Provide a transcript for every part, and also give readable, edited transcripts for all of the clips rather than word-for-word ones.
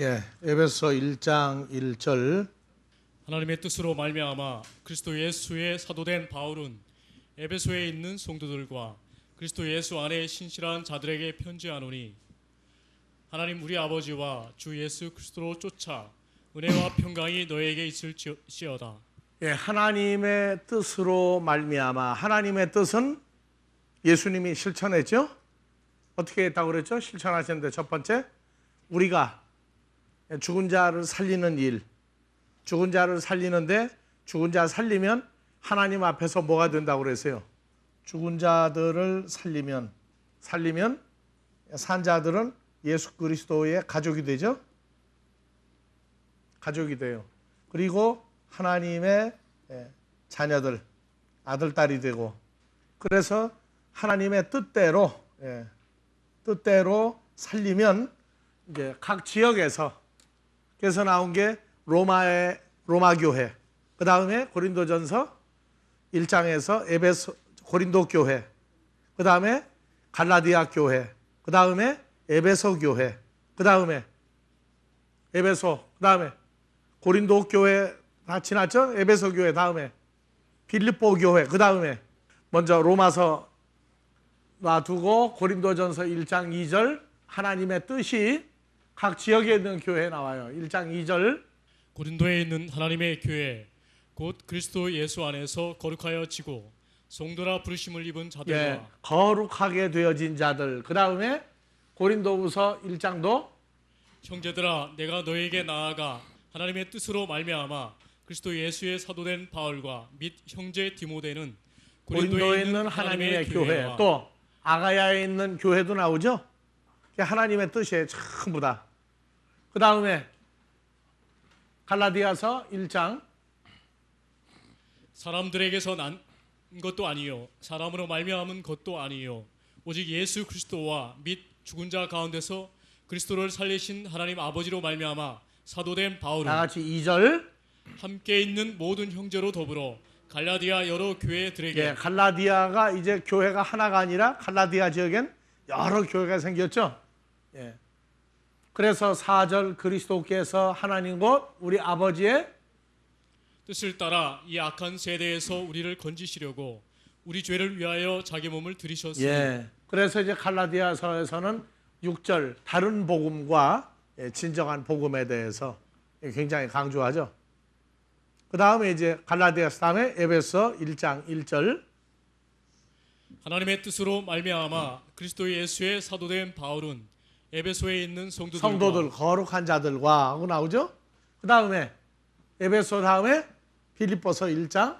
에베소 1장 1절. 하나님의 뜻으로 말미암아 그리스도 예수의 사도된 바울은 에베소에 있는 성도들과 그리스도 예수 안에 신실한 자들에게 편지하노니 하나님 우리 아버지와 주 예수 그리스도로 쫓아 은혜와 평강이 너에게 있을지어다. 하나님의 뜻으로 말미암아. 하나님의 뜻은 예수님이 실천했죠. 어떻게 했다고 그랬죠? 실천하셨는데 첫 번째, 우리가 죽은 자를 살리는 일, 죽은 자를 살리는데 죽은 자 살리면 하나님 앞에서 뭐가 된다고 그랬어요? 죽은 자들을 살리면 산 자들은 예수 그리스도의 가족이 되죠. 가족이 돼요. 그리고 하나님의 자녀들, 아들, 딸이 되고, 그래서 하나님의 뜻대로 살리면 이제 각 지역에서, 그래서 나온 게 로마 교회, 그 다음에 고린도전서 1장에서 에베소 고린도 교회, 그 다음에 갈라디아 교회, 그 다음에 에베소 교회, 그 다음에 에베소, 그 다음에 고린도 교회 다 지났죠? 에베소 교회, 다음에 빌립보 교회, 그 다음에 먼저 로마서 놔두고 고린도전서 1장 2절 하나님의 뜻이 각 지역에 있는 교회에 나와요. 1장 2절. 고린도에 있는 하나님의 교회 곧 그리스도 예수 안에서 거룩하여 지고 성도라 부르심을 입은 자들과 거룩하게 되어진 자들. 그 다음에 고린도후서 1장도 형제들아 내가 너에게 나아가 하나님의 뜻으로 말미암아 그리스도 예수의 사도된 바울과 및 형제 디모데는 고린도에 있는 하나님의 교회, 또 아가야에 있는 교회도 나오죠. 하나님의 뜻이에요, 전부 다. 그 다음에 갈라디아서 1장. 사람들에게서 난 것도 아니요 사람으로 말미암은 것도 아니요 오직 예수 그리스도와 및 죽은 자 가운데서 그리스도를 살리신 하나님 아버지로 말미암아 사도된 바울은 다 같이 2절. 함께 있는 모든 형제로 더불어 갈라디아 여러 교회들에게 갈라디아가 이제 교회가 하나가 아니라 갈라디아 지역엔 여러 교회가 생겼죠. 그래서 4절 그리스도께서 하나님 곧 우리 아버지의 뜻을 따라 이 악한 세대에서 우리를 건지시려고 우리 죄를 위하여 자기 몸을 들이셨으니 그래서 이제 갈라디아서에서는 6절 다른 복음과 진정한 복음에 대해서 굉장히 강조하죠. 그 다음에 이제 갈라디아서 다음에 에베소 1장 1절. 하나님의 뜻으로 말미암아 그리스도 예수의 사도된 바울은 에베소에 있는 성도들 거룩한 자들과 하고 나오죠. 그 다음에 에베소 다음에 빌립보서 1장.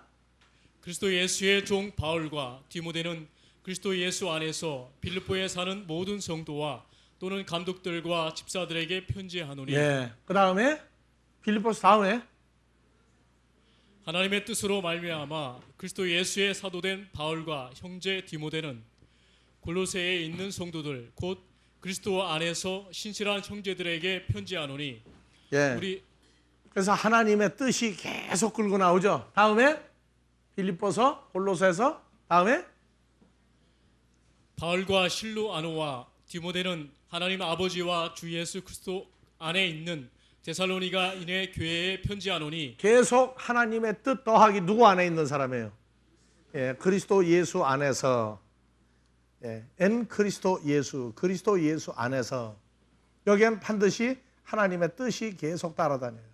그리스도 예수의 종 바울과 디모데는 그리스도 예수 안에서 빌립보에 사는 모든 성도와 또는 감독들과 집사들에게 편지하노니 그 다음에 빌립보서 다음에 하나님의 뜻으로 말미암아 그리스도 예수의 사도된 바울과 형제 디모데는 골로새에 있는 성도들 곧 그리스도 안에서 신실한 형제들에게 편지하노니 우리 그래서 하나님의 뜻이 계속 끌고 나오죠. 다음에 빌립보서, 골로새서, 다음에 바울과 실로 아노와 디모데는 하나님 아버지와 주 예수 그리스도 안에 있는 데살로니가인의 교회에 편지하노니 계속 하나님의 뜻 더하기 누구 안에 있는 사람이에요? 그리스도 예수 안에서. 그리스도 예수 안에서. 여기엔 반드시 하나님의 뜻이 계속 따라다녀요.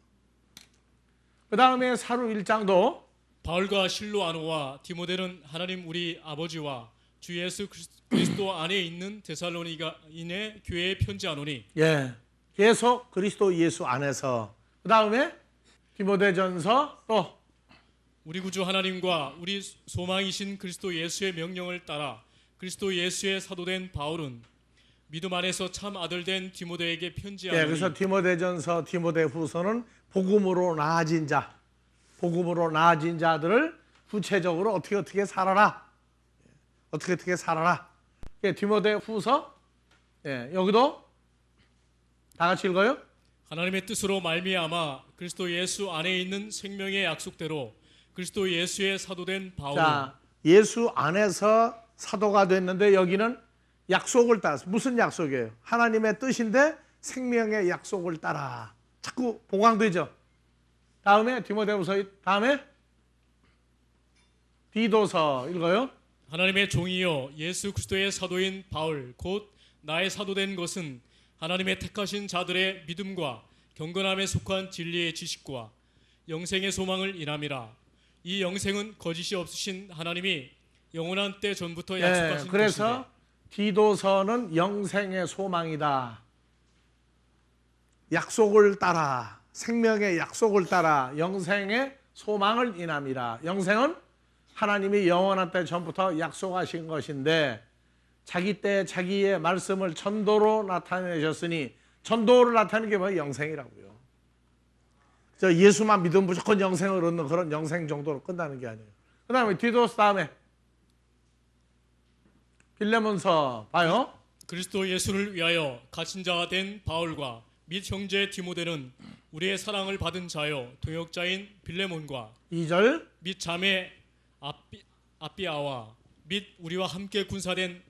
그 다음에 사루 1장도 바울과 실로 아노와 디모데는 하나님 우리 아버지와 주 예수 그리스도 안에 있는 데살로니가인의 교회에 편지하노니 계속 그리스도 예수 안에서. 그 다음에 디모데전서 또 우리 구주 하나님과 우리 소망이신 그리스도 예수의 명령을 따라 그리스도 예수의 사도된 바울은 믿음 안에서 참 아들된 디모데에게 편지하노니 그래서 디모데전서, 디모데후서는 복음으로 나아진 자, 복음으로 나아진 자들을 구체적으로 어떻게 살아라, 어떻게 살아라. 디모데후서 여기도 다 같이 읽어요. 하나님의 뜻으로 말미암아 그리스도 예수 안에 있는 생명의 약속대로 그리스도 예수의 사도된 바울은 예수 안에서 사도가 됐는데 여기는 약속을 따서 무슨 약속이에요? 하나님의 뜻인데 생명의 약속을 따라. 자꾸 보강되죠. 다음에 디모데후서, 다음에 디도서 읽어요. 하나님의 종이요 예수 그리스도의 사도인 바울 곧 나의 사도된 것은 하나님의 택하신 자들의 믿음과 경건함에 속한 진리의 지식과 영생의 소망을 인함이라. 이 영생은 거짓이 없으신 하나님이 영원한 때 전부터 약속하신 그래서 것인데. 디도서는 영생의 소망이다. 약속을 따라, 생명의 약속을 따라 영생의 소망을 인함이라. 영생은 하나님이 영원한 때 전부터 약속하신 것인데 자기 때 자기의 말씀을 전도로 나타내셨으니, 전도를 나타내는 게 뭐예요? 영생이라고요. 저 예수만 믿으면 무조건 영생을 얻는 그런 영생 정도로 끝나는 게 아니에요. 그 다음에 디도서, 다음에 빌레몬서 봐요. 그리스도 예수를 위하여 갇힌 자 된 바울과 및 형제 디모데는 우리의 사랑을 받은 자요 동역자인 빌레몬과 2절. 및 자매 아비아와 및 우리와 함께 군사된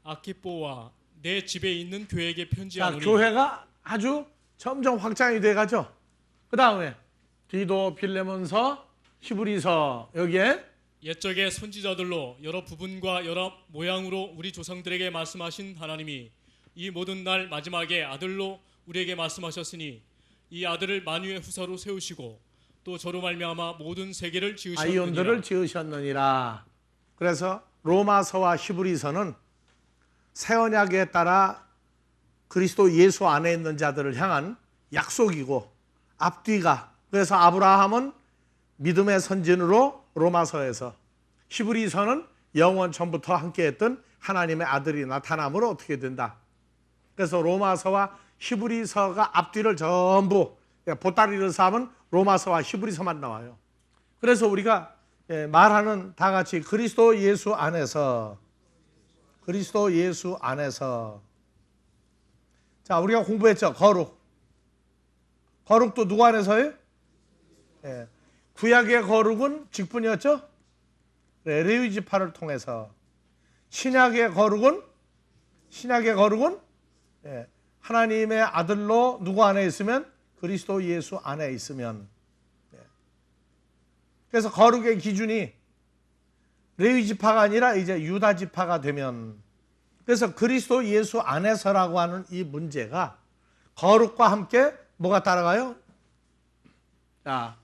아키뽀와 내 집에 있는 교회에게 자, 편지하노니. 교회가 아주 점점 확장이 돼가죠. 그 다음에 디도, 빌레몬서, 히브리서, 여기에 옛적의 선지자들로 여러 부분과 여러 모양으로 우리 조상들에게 말씀하신 하나님이 이 모든 날 마지막에 아들로 우리에게 말씀하셨으니 이 아들을 만유의 후사로 세우시고 또 저로 말미암아 모든 세계를 지으셨느니라. 아이온들을 지으셨느니라. 그래서 로마서와 히브리서는 새 언약에 따라 그리스도 예수 안에 있는 자들을 향한 약속이고 앞뒤가, 그래서 아브라함은 믿음의 선진으로 로마서에서, 히브리서는 영원 전부터 함께했던 하나님의 아들이 나타남으로 어떻게 된다. 그래서 로마서와 히브리서가 앞뒤를 전부 보따리를 싸면 로마서와 히브리서만 나와요. 그래서 우리가 말하는 다 같이 그리스도 예수 안에서, 그리스도 예수 안에서. 자, 우리가 공부했죠. 거룩도 누구 안에서예요? 구약의 거룩은 직분이었죠. 레위 지파를 통해서. 신약의 거룩은 하나님의 아들로 누구 안에 있으면? 그리스도 예수 안에 있으면. 그래서 거룩의 기준이 레위 지파가 아니라 이제 유다 지파가 되면, 그래서 그리스도 예수 안에서라고 하는 이 문제가 거룩과 함께 뭐가 따라가요? 자,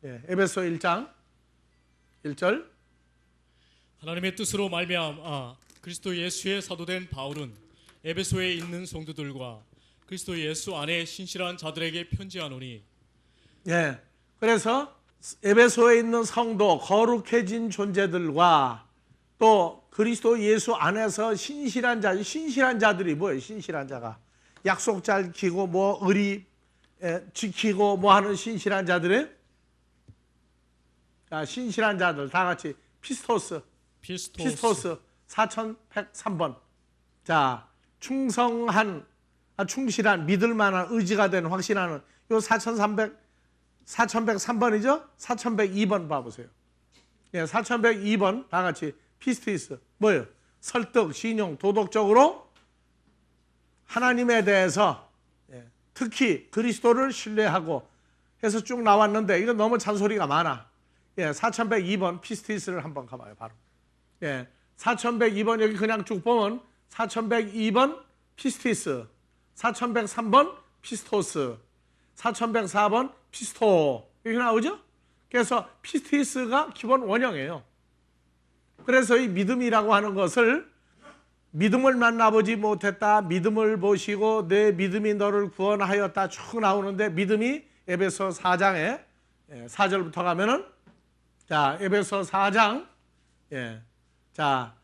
에베소 1장 1절. 하나님의 뜻으로 말미암아 그리스도 예수의 사도된 바울은 에베소에 있는 성도들과 그리스도 예수 안에 신실한 자들에게 편지하노니. 그래서 에베소에 있는 성도, 거룩해진 존재들과 또 그리스도 예수 안에서 신실한 자들이 뭐예요? 신실한 자가 약속 잘 지키고 뭐 의리 지키고 뭐 하는 신실한 자들의, 자, 신실한 자들 다 같이 피스토스 4103번. 자, 충성한, 충실한, 믿을 만한, 의지가 되는, 확신하는, 요 4103번이죠? 4102번 봐보세요. 4102번 다 같이 피스티스 뭐예요? 설득, 신용, 도덕적으로 하나님에 대해서 특히 그리스도를 신뢰하고 해서 쭉 나왔는데 이건 너무 잔소리가 많아. 4102번 피스티스를 한번 가봐요. 바로 4102번 여기 그냥 쭉 보면 4102번 피스티스, 4103번 피스토스, 4104번 피스토 이렇게 나오죠? 그래서 피스티스가 기본 원형이에요. 그래서 이 믿음이라고 하는 것을, 믿음을 만나보지 못했다, 믿음을 보시고 내 믿음이 너를 구원하였다 쭉 나오는데, 믿음이 에베소 4장에 4절부터 가면은, 자, 에베소 4장, 자,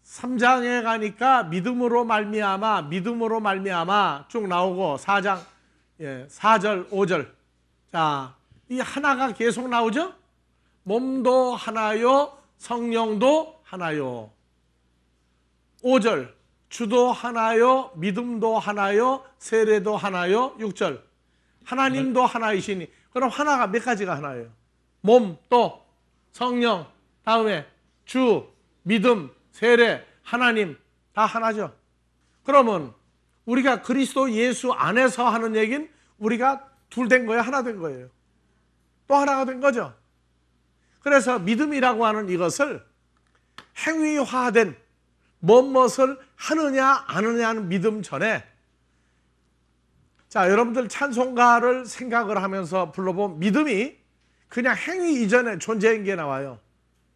3장에 가니까 믿음으로 말미암아 쭉 나오고 4장 4절 5절. 자, 이 하나가 계속 나오죠? 몸도 하나요, 성령도 하나요. 5절 주도 하나요, 믿음도 하나요, 세례도 하나요. 6절 하나님도 하나이시니. 그럼 하나가 몇 가지가 하나예요? 몸, 또 성령, 다음에 주, 믿음, 세례, 하나님 다 하나죠. 그러면 우리가 그리스도 예수 안에서 하는 얘기는 우리가 둘 된 거예요, 하나 된 거예요. 또 하나가 된 거죠. 그래서 믿음이라고 하는 이것을 행위화된 무엇을 하느냐 안 하느냐는 믿음 전에, 자, 여러분들 찬송가를 생각을 하면서 불러보면 믿음이 그냥 행위 이전에 존재인 게 나와요.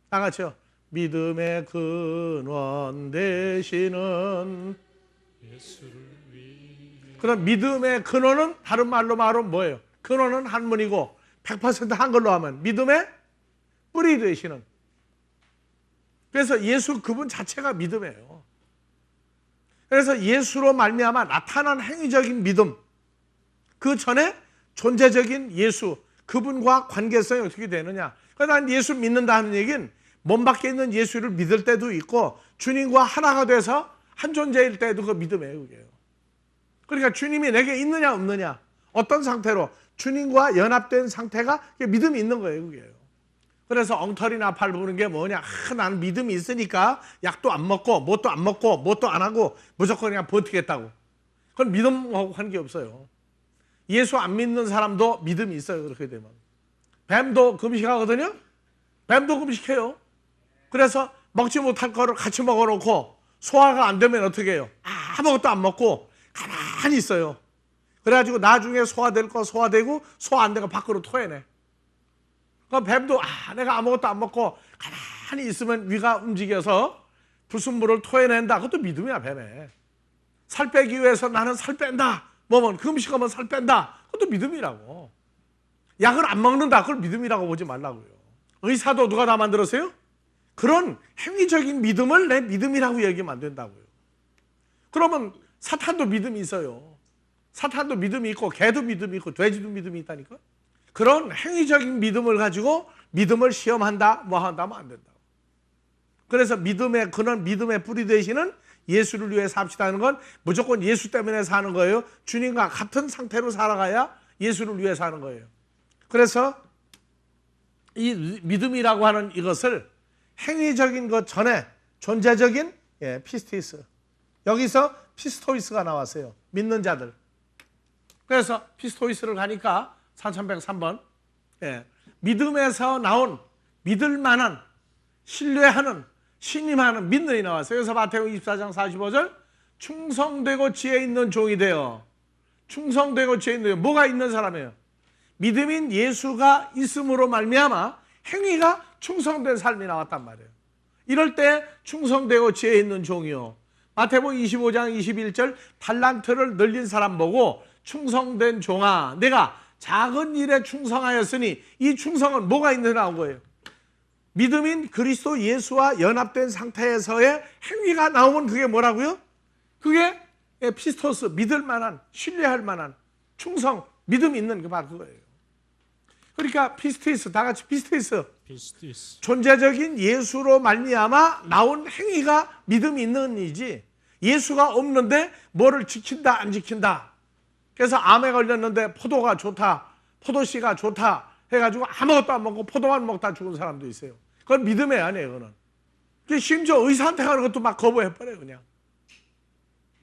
다 같이요. 믿음의 근원 되시는 예수를 위해. 그럼 믿음의 근원은 다른 말로 말하면 뭐예요? 근원은 한문이고 100% 한글로 하면 믿음의 뿌리 되시는. 그래서 예수 그분 자체가 믿음이에요. 그래서 예수로 말미암아 나타난 행위적인 믿음, 그 전에 존재적인 예수 그분과 관계성이 어떻게 되느냐. 그러니까 난 예수 믿는다 하는 얘기는 몸 밖에 있는 예수를 믿을 때도 있고 주님과 하나가 돼서 한 존재일 때도 그 믿음이에요. 그게요. 그러니까 주님이 내게 있느냐 없느냐, 어떤 상태로 주님과 연합된 상태가 믿음이 있는 거예요. 그게요. 그래서 엉터리나 팔 부는 게 뭐냐, 나는 믿음이 있으니까 약도 안 먹고 뭣도 안 먹고 뭣도 안 하고 무조건 그냥 버티겠다고. 그건 믿음하고 관계없어요. 예수 안 믿는 사람도 믿음이 있어요. 그렇게 되면 뱀도 금식하거든요. 뱀도 금식해요. 그래서 먹지 못할 거를 같이 먹어놓고 소화가 안 되면 어떻게 해요? 아무것도 안 먹고 가만히 있어요. 그래가지고 나중에 소화될 거 소화되고 소화 안 되고 밖으로 토해내. 그럼 뱀도 내가 아무것도 안 먹고 가만히 있으면 위가 움직여서 불순물을 토해낸다. 그것도 믿음이야. 뱀에. 살 빼기 위해서 나는 살 뺀다. 뭐면 금식하면 살 뺀다. 그것도 믿음이라고. 약을 안 먹는다. 그걸 믿음이라고 보지 말라고요. 의사도 누가 다 만들었어요? 그런 행위적인 믿음을 내 믿음이라고 얘기하면 안 된다고요. 그러면 사탄도 믿음이 있어요. 사탄도 믿음이 있고 개도 믿음이 있고 돼지도 믿음이 있다니까. 그런 행위적인 믿음을 가지고 믿음을 시험한다 뭐 한다면 안 된다고. 그래서 믿음의 근원, 믿음의 뿌리 되시는 예수를 위해 삽시다는 건 무조건 예수 때문에 사는 거예요. 주님과 같은 상태로 살아가야 예수를 위해 사는 거예요. 그래서 이 믿음이라고 하는 이것을 행위적인 것 전에 존재적인 피스티스, 여기서 피스토이스가 나왔어요. 믿는 자들. 그래서 피스토이스를 가니까 4103번 믿음에서 나온 믿을 만한 신뢰하는 신임하는 믿는이 나왔어요. 그래서 마태복음 24장 45절 충성되고 지혜 있는 종이 되어, 충성되고 지혜 있는, 뭐가 있는 사람이에요? 믿음인 예수가 있음으로 말미암아 행위가 충성된 삶이 나왔단 말이에요. 이럴 때 충성되고 지혜 있는 종이요. 마태복음 25장 21절 달란트를 늘린 사람 보고 충성된 종아, 내가 작은 일에 충성하였으니, 이 충성은 뭐가 있는 나온 거예요? 믿음인 그리스도 예수와 연합된 상태에서의 행위가 나오면 그게 뭐라고요? 그게 피스토스, 믿을 만한, 신뢰할 만한 충성, 믿음 있는 게 바로 그거예요. 그러니까 피스티스, 다 같이 피스티스. 존재적인 예수로 말미암아 나온 행위가 믿음이 있는 이지, 예수가 없는데 뭐를 지킨다 안 지킨다. 그래서 암에 걸렸는데 포도가 좋다, 포도씨가 좋다 해가지고 아무것도 안 먹고 포도만 먹다 죽은 사람도 있어요. 그건 믿음이 아니에요. 그건 심지어 의사한테 가는 것도 막 거부해버려요. 그냥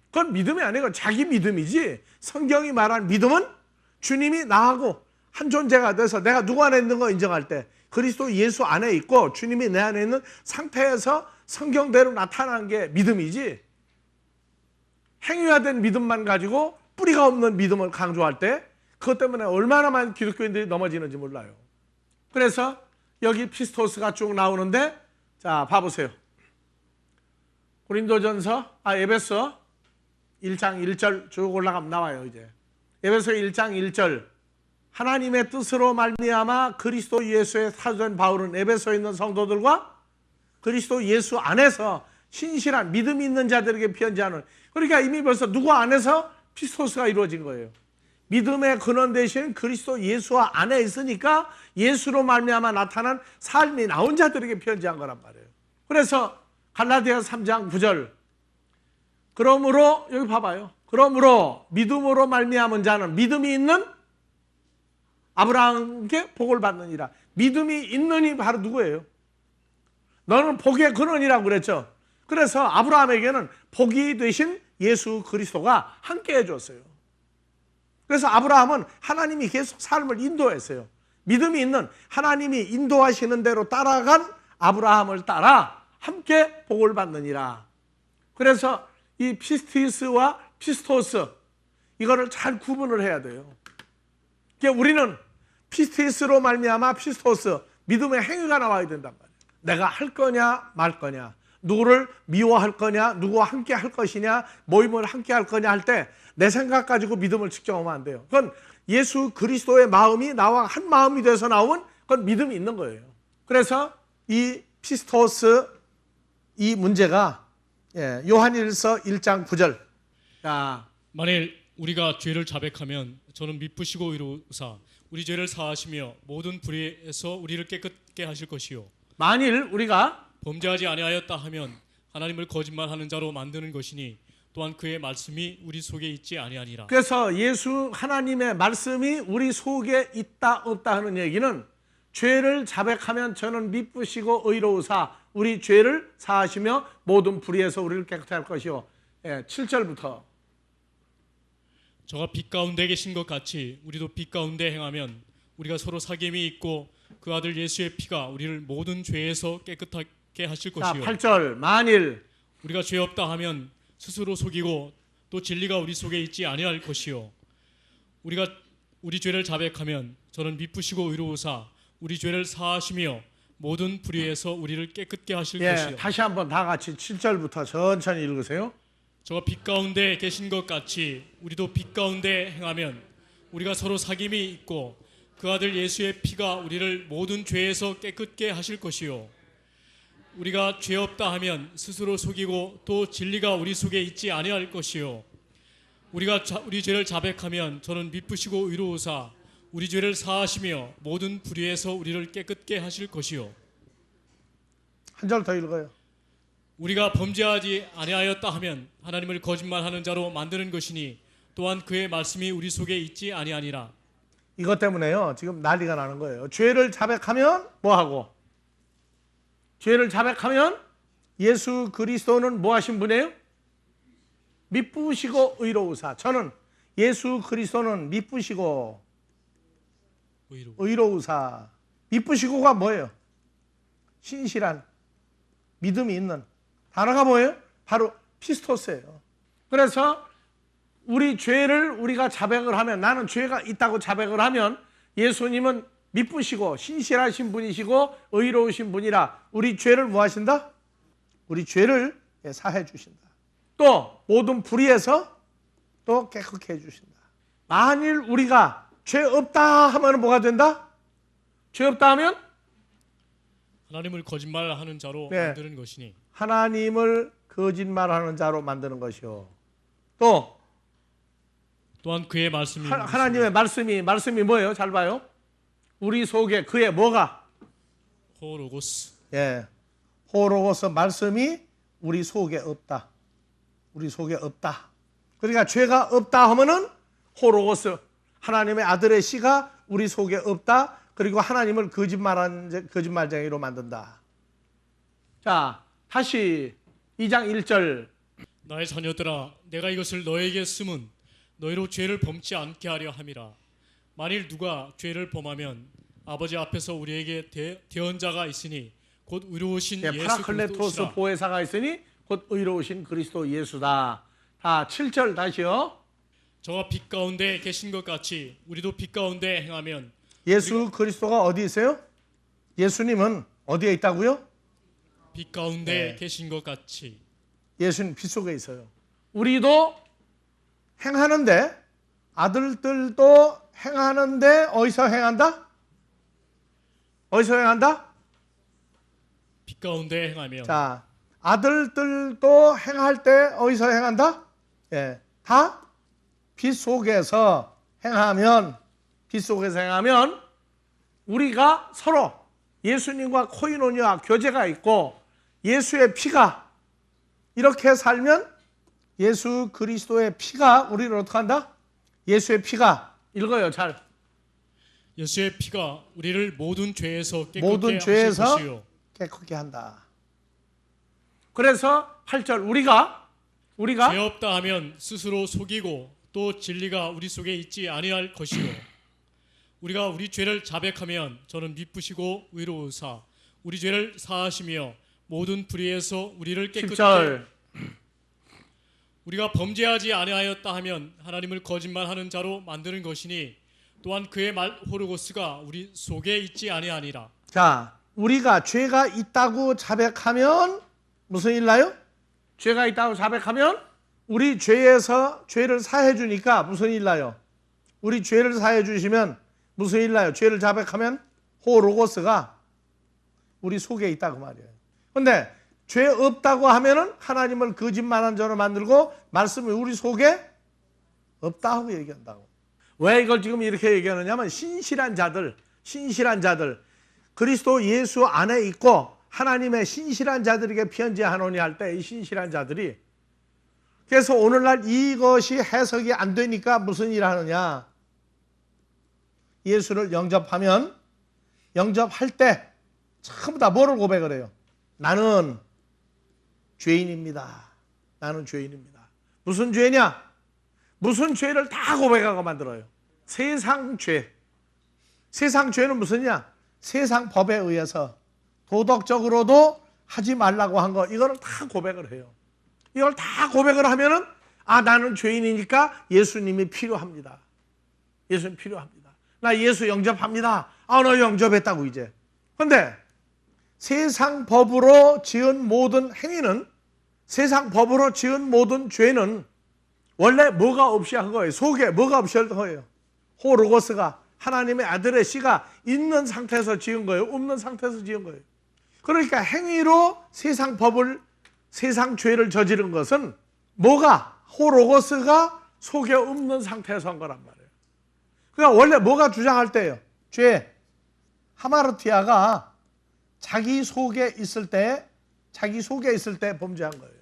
그건 믿음이 아니고 자기 믿음이지. 성경이 말한 믿음은 주님이 나하고 한 존재가 돼서 내가 누구 안에 있는 거 인정할 때, 그리스도 예수 안에 있고 주님이 내 안에 있는 상태에서 성경대로 나타나는 게 믿음이지, 행위화된 믿음만 가지고 뿌리가 없는 믿음을 강조할 때 그것 때문에 얼마나 많은 기독교인들이 넘어지는지 몰라요. 그래서 여기 피스토스가 쭉 나오는데, 자 봐보세요. 고린도전서, 에베소 1장 1절 쭉 올라가면 나와요. 이제 에베소 1장 1절 하나님의 뜻으로 말미암아 그리스도 예수의 사도된 바울은 에베소에 있는 성도들과 그리스도 예수 안에서 신실한 믿음이 있는 자들에게 편지하는. 그러니까 이미 벌써 누구 안에서 피스토스가 이루어진 거예요. 믿음의 근원 되신 그리스도 예수 안에 있으니까 예수로 말미암아 나타난 삶이 나온 자들에게 편지한 거란 말이에요. 그래서 갈라디아 3장 9절 그러므로, 여기 봐봐요. 그러므로 믿음으로 말미암은 자는 믿음이 있는 아브라함께 복을 받느니라. 믿음이 있는이 바로 누구예요? 너는 복의 근원이라고 그랬죠. 그래서 아브라함에게는 복이 되신 예수 그리스도가 함께 해줬어요. 그래서 아브라함은 하나님이 계속 삶을 인도했어요. 믿음이 있는 하나님이 인도하시는 대로 따라간 아브라함을 따라 함께 복을 받느니라. 그래서 이 피스티스와 피스토스 이거를 잘 구분을 해야 돼요. 그러니까 우리는 피스티스로 말미암아 피스토스 믿음의 행위가 나와야 된단 말이에요. 내가 할 거냐 말 거냐, 누구를 미워할 거냐, 누구와 함께 할 것이냐, 모임을 함께 할 거냐 할 때 내 생각 가지고 믿음을 측정하면 안 돼요. 그건 예수 그리스도의 마음이 나와 한 마음이 돼서 나온 그건 믿음이 있는 거예요. 그래서 이 피스토스 이 문제가 요한일서 1장 9절. 자, 만일 우리가 죄를 자백하면 저는 미쁘시고 의로우사 우리 죄를 사하시며 모든 불의에서 우리를 깨끗게 하실 것이요 만일 우리가 범죄하지 아니하였다 하면 하나님을 거짓말하는 자로 만드는 것이니 또한 그의 말씀이 우리 속에 있지 아니하니라. 그래서 예수 하나님의 말씀이 우리 속에 있다 없다 하는 얘기는 죄를 자백하면 저는 미쁘시고 의로우사 우리 죄를 사하시며 모든 불의에서 우리를 깨끗게 할 것이요. 7절부터 저가 빛 가운데 계신 것 같이 우리도 빛 가운데 행하면 우리가 서로 사귐이 있고 그 아들 예수의 피가 우리를 모든 죄에서 깨끗하게 하실 자, 것이요 8절 만일 우리가 죄 없다 하면 스스로 속이고 또 진리가 우리 속에 있지 아니할 것이요 우리가 우리 죄를 자백하면 저는 미쁘시고 의로우사 우리 죄를 사하시며 모든 불의에서 우리를 깨끗게 하실 것이요 다시 한번 다 같이 7절부터 천천히 읽으세요. 저가 빛 가운데 계신 것 같이 우리도 빛 가운데 행하면 우리가 서로 사귐이 있고 그 아들 예수의 피가 우리를 모든 죄에서 깨끗게 하실 것이요 우리가 죄 없다 하면 스스로 속이고 또 진리가 우리 속에 있지 아니할 것이요 우리가 우리 죄를 자백하면 저는 미쁘시고 의로우사 우리 죄를 사하시며 모든 불의에서 우리를 깨끗게 하실 것이요 한 절 더 읽어요. 우리가 범죄하지 아니하였다 하면 하나님을 거짓말하는 자로 만드는 것이니 또한 그의 말씀이 우리 속에 있지 아니하니라. 이것 때문에요. 지금 난리가 나는 거예요. 죄를 자백하면 뭐 하고? 죄를 자백하면 예수 그리스도는 뭐 하신 분이에요? 미쁘시고 의로우사. 저는 예수 그리스도는 미쁘시고 의로우사. 미쁘시고가 뭐예요? 신실한 믿음이 있는 단어가 뭐예요? 바로 피스토스예요. 그래서 우리 죄를 우리가 자백을 하면 나는 죄가 있다고 자백을 하면 예수님은 미쁘시고 신실하신 분이시고 의로우신 분이라 우리 죄를 뭐 하신다? 우리 죄를 사해 주신다. 또 모든 불의에서 또 깨끗게 해 주신다. 만일 우리가 죄 없다 하면 뭐가 된다? 죄 없다 하면 하나님을 거짓말하는 자로 만드는 것이니 하나님을 거짓말하는 자로 만드는 것이요. 또한 그의 말씀이 하나님의 말씀이 뭐예요? 잘 봐요. 우리 속에 그의 뭐가? 호로고스. 호로고스 말씀이 우리 속에 없다. 우리 속에 없다. 그러니까 죄가 없다 하면은 호로고스 하나님의 아들의 씨가 우리 속에 없다. 그리고 하나님을 거짓말쟁이로 만든다. 자, 다시 2장 1절. 나의 자녀들아 내가 이것을 너에게 쓰면 너희로 죄를 범치 않게 하려 함이라. 만일 누가 죄를 범하면 아버지 앞에서 우리에게 대언자가 있으니 곧 의로우신 예수 파라클레토스 그리스도시라. 보혜사가 있으니 곧 의로우신 그리스도 예수다. 다 7절 다시요. 저가 빛 가운데 계신 것 같이 우리도 빛 가운데 행하면 예수 그리스도가 어디 있어요? 예수님은 어디에 있다고요? 빛 가운데 계신 것 같이. 예수님 빛 속에 있어요. 우리도 행하는데 아들들도 행하는데 어디서 행한다? 어디서 행한다? 빛 가운데 행하면. 자, 아들들도 행할 때 어디서 행한다? 다 빛 속에서 행하면 우리가 서로 예수님과 코이노니아 교제가 있고 예수의 피가 이렇게 살면 예수 그리스도의 피가 우리를 어떻게 한다? 예수의 피가 읽어요 잘. 예수의 피가 우리를 모든 죄에서 모든 깨끗게 죄에서 하실 것이요 깨끗게 한다. 그래서 8절 우리가 우리가 죄 없다 하면 스스로 속이고 또 진리가 우리 속에 있지 아니할 것이요 우리가 우리 죄를 자백하면 저는 미쁘시고 의로우사 우리 죄를 사하시며 모든 불의에서 우리를 깨끗하게 10절 우리가 범죄하지 아니하였다 하면 하나님을 거짓말하는 자로 만드는 것이니 또한 그의 말 호르고스가 우리 속에 있지 아니하니라. 자, 우리가 죄가 있다고 자백하면 무슨 일 나요? 죄가 있다고 자백하면 우리 죄에서 죄를 사해 주니까 무슨 일 나요? 우리 죄를 사해 주시면 무슨 일 나요? 죄를 자백하면 호로고스가 우리 속에 있다고 말이에요. 근데 죄 없다고 하면은 하나님을 거짓말한 자로 만들고 말씀이 우리 속에 없다 하고 얘기한다고. 왜 이걸 지금 이렇게 얘기하느냐면 신실한 자들 그리스도 예수 안에 있고 하나님의 신실한 자들에게 편지하노니 할 때 이 신실한 자들이 그래서 오늘날 이것이 해석이 안 되니까 무슨 일을 하느냐. 예수를 영접하면 영접할 때 전부 다 뭐를 고백을 해요? 나는 죄인입니다. 나는 죄인입니다. 무슨 죄냐? 무슨 죄를 다 고백하고 만들어요. 세상 죄. 세상 죄는 무슨냐? 세상 법에 의해서 도덕적으로도 하지 말라고 한 거 이거를 다 고백을 해요. 이걸 다 고백을 하면은 나는 죄인이니까 예수님이 필요합니다. 예수님 필요합니다. 나 예수 영접합니다. 나 영접했다고 이제. 근데 세상 법으로 지은 모든 행위는 세상 법으로 지은 모든 죄는 원래 뭐가 없이 한 거예요. 속에 뭐가 없이 한 거예요. 호로고스가 하나님의 아들의 씨가 있는 상태에서 지은 거예요. 없는 상태에서 지은 거예요. 그러니까 행위로 세상 법을 세상 죄를 저지른 것은 뭐가 호로고스가 속에 없는 상태에서 한 거란 말이에요. 그러니까 원래 뭐가 주장할 때예요. 죄 하마르티아가 자기 속에 있을 때 범죄한 거예요.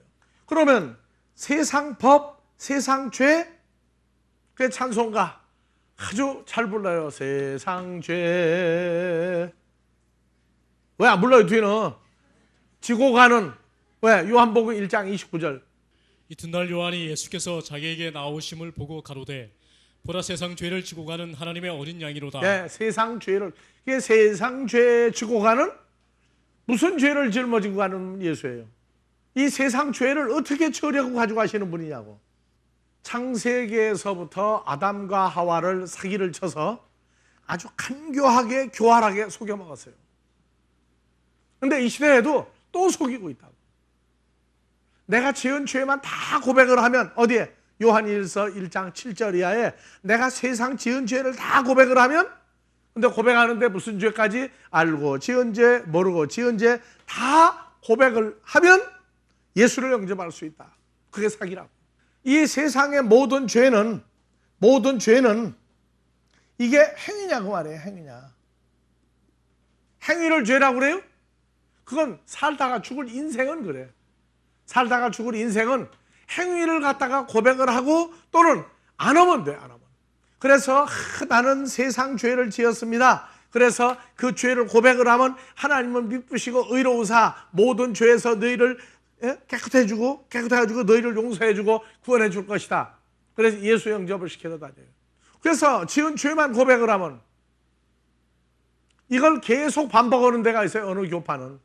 그러면 세상 법, 세상 죄, 그 찬송가 아주 잘 불러요. 세상 죄. 왜 안 불러요? 뒤는 지고 가는 왜? 요한복음 1장 29절. 이튿날 요한이 예수께서 자기에게 나오심을 보고 가로되 보라 세상 죄를 지고 가는 하나님의 어린 양이로다. 네, 세상 죄를 이게 세상 죄 지고 가는 무슨 죄를 짊어지고 가는 예수예요. 이 세상 죄를 어떻게 처리하고 가져가시는 분이냐고. 창세기에서부터 아담과 하와를 사기를 쳐서 아주 간교하게 교활하게 속여 먹었어요. 근데 이 시대에도 또 속이고 있다고. 내가 지은 죄만 다 고백을 하면 어디에? 요한일서 1장 7절 이하에 내가 세상 지은 죄를 다 고백을 하면 근데 고백하는데 무슨 죄까지? 알고 지은 죄, 모르고 지은 죄 다 고백을 하면 예수를 영접할 수 있다. 그게 사기라고. 이 세상의 모든 죄는 이게 행위냐고 말이에요. 행위냐. 행위를 죄라고 그래요? 그건 살다가 죽을 인생은 그래. 살다가 죽을 인생은 행위를 갖다가 고백을 하고 또는 안 하면 돼. 안 하면. 그래서 나는 세상 죄를 지었습니다. 그래서 그 죄를 고백을 하면 하나님은 미쁘시고 의로우사 모든 죄에서 너희를 깨끗해주고 너희를 용서해주고 구원해줄 것이다. 그래서 예수 영접을 시켜서 다녀요. 그래서 지은 죄만 고백을 하면 이걸 계속 반복하는 데가 있어요. 어느 교파는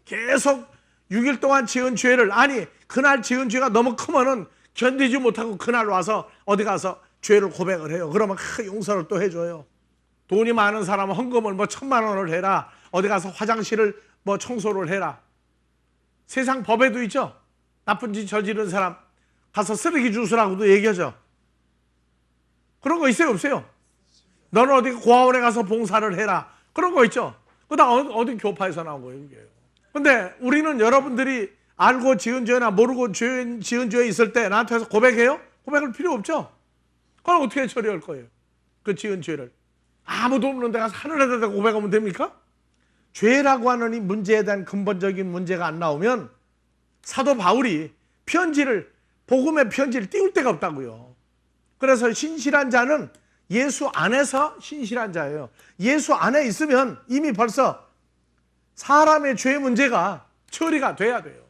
계속 6일 동안 지은 죄를 그날 지은 죄가 너무 크면은 견디지 못하고 그날 와서 어디 가서 죄를 고백을 해요. 그러면 용서를 또 해줘요. 돈이 많은 사람은 헌금을 1,000만 원을 해라. 어디 가서 화장실을 청소를 해라. 세상 법에도 있죠. 나쁜 짓 저지른 사람 가서 쓰레기 주스라고도 얘기하죠. 그런 거 있어요, 없어요? 너는 어디 고아원에 가서 봉사를 해라. 그런 거 있죠. 그다음 어디 교파에서 나온 거예요, 이게. 근데 우리는 여러분들이 알고 지은 죄나 모르고 지은 죄에 있을 때 나한테 와서 고백해요? 고백할 필요 없죠. 그럼 어떻게 처리할 거예요? 그 지은 죄를. 아무도 없는 데 가서 하늘에다 고백하면 됩니까? 죄라고 하는 이 문제에 대한 근본적인 문제가 안 나오면 사도 바울이 복음의 편지를 띄울 데가 없다고요. 그래서 신실한 자는 예수 안에서 신실한 자예요. 예수 안에 있으면 이미 벌써 사람의 죄 문제가 처리가 돼야 돼요.